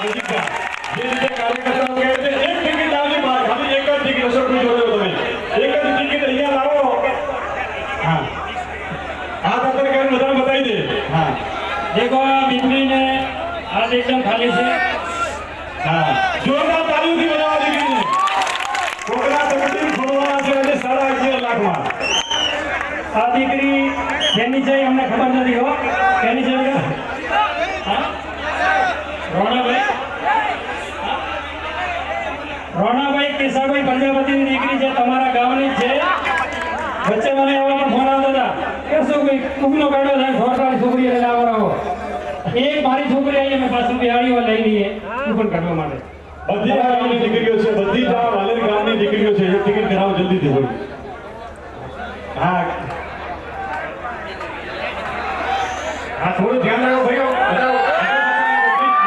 જે રીતે કાર્યકર્તાઓ કહે છે એક ટિકિટ લાવજો બહાર, ખાલી એક જ ટિકિટ અશોક ભાઈ જોડે તમે એક જ ટિકિટ અહીંયા લાવો. હા આ ખાતર કરીને બધાને બતાવી દે. હા देखो बिजली ने आज एकदम खाली से હા જોરદાર તાળીઓથી બનાવવા દીકરીને કોકરા તકતી ખોલવાના છે એટલે 11.5 લાખમાં. આ દીકરી કેની છે અમને ખબર નથી હો. કેની છે હા રોણાભાઈ કેશાભાઈ પ્રજાપતિની દીકરી છે, તમારા ગામની જ છે. વચ્ચે મને એવા પણ ફોન આવતા હતા કે શું કોઈ કુકનો કાઢો થાય છોકરાની છોકરી એટલે આવરાવો. એક મારી છોકરી આવી મેં પાછું બિહારીઓ લઈ લઈએ કુપન કાઢવા માટે. બધી ગામની દીકરીઓ છે, બધી જ આ વાલેર ગામની દીકરીઓ છે. એક ટિકિટ કરાવો જલ્દીથી હોય. હા હા થોડું ધ્યાન રાખો ભાઈઓ,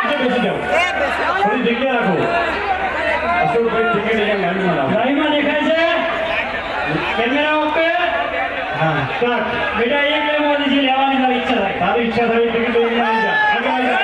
નીચે બેસી જાઓ, થોડી જગ્યા રાખો. અશોકભાઈ ટિકિટ અહીંયા લાઈનમાં લાવો. લાઈનમાં દેખાય છે કેમેરા ઓકે. હા સ્ટાર્ટ. બેટા એક લેવાની છે, લેવાની તારી ઈચ્છા થાય. તારી ઈચ્છા થાય ટિકિટ લઈને આવી જા. આગળ આવી જા.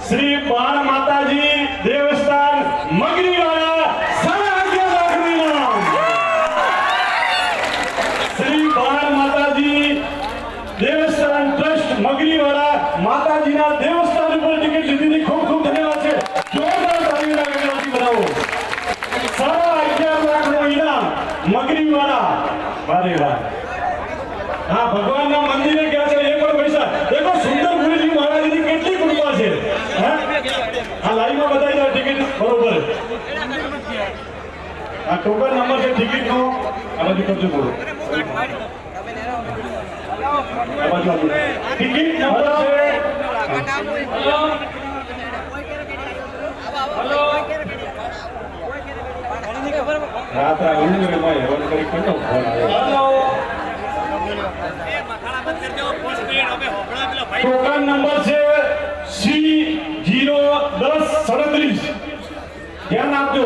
શ્રી બાણ માતાજી દેવસ્થાન મગરીવાળા 11.5 લાખનું ઇનામ. શ્રી બાણ માતાજી દેવસ્થાન ટ્રસ્ટ મગરીવાળા માતાજીના દેવસ્થાન ઉપર ટિકિટ લીધી. ખૂબ ખૂબ ધન્યવાદ છે. જોરદાર તાળીઓના ગણપતિ બનાવો. 11.5 લાખનું ઇનામ મગરીવાળા. વારે વાહ. હા ભગવાનના મંદિરે ગયા છે એ પણ પૈસા દેખો. સુંદર ગુરુજી મહારાજની કેટલી કૃપા છે. આ લાઈનમાં બતાવી દો ટિકિટ બરોબર. આ ટોકન નંબર છે ટિકિટ નો. આ બાજુ કરજો બોલો. આ બાજુ ટિકિટ નંબર છે. રાત્રે આવીને મેં હેવન કરી કેટલો ફોન આવ્યો. ટોકન નંબર છે C01037. ધ્યાન આપજો.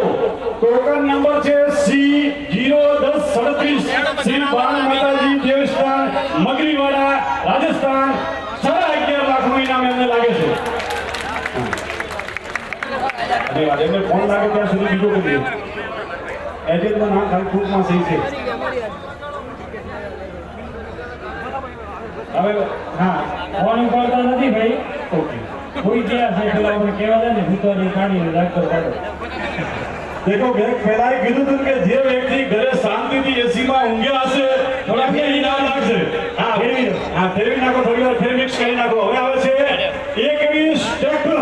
ટોકન નંબર છે C01037. શ્રી બાણ માતાજી દેવસ્થાન મગરીવાડા રાજસ્થાન 11.5 લાખનું ઇનામ એમને લાગે છે. એમને ફોન લાગે ત્યાં સુધી બીજો કરી એજન્ટનું નામ ખાલી ફૂટમાં સહી છે. હવે હા ફોન ઉપાડતા નથી ભાઈ. ઓકે કોઈ ગયા છે પેલા આપણે કહેવા જાય ને ભૂતોની કાઢીને ડાક્ટર કાઢો. देखो મેં પહેલા કીધું હતું કે જે વ્યક્તિ ઘરે શાંતિથી એસીમાં ઊંઘ્યા હશે થોડા કે ઇનામ લાગશે. હા ફેરવી નાખો થોડી વાર, ફેર મિક્સ કરી નાખો. હવે આવે છે 21 ટ્રેક્ટર.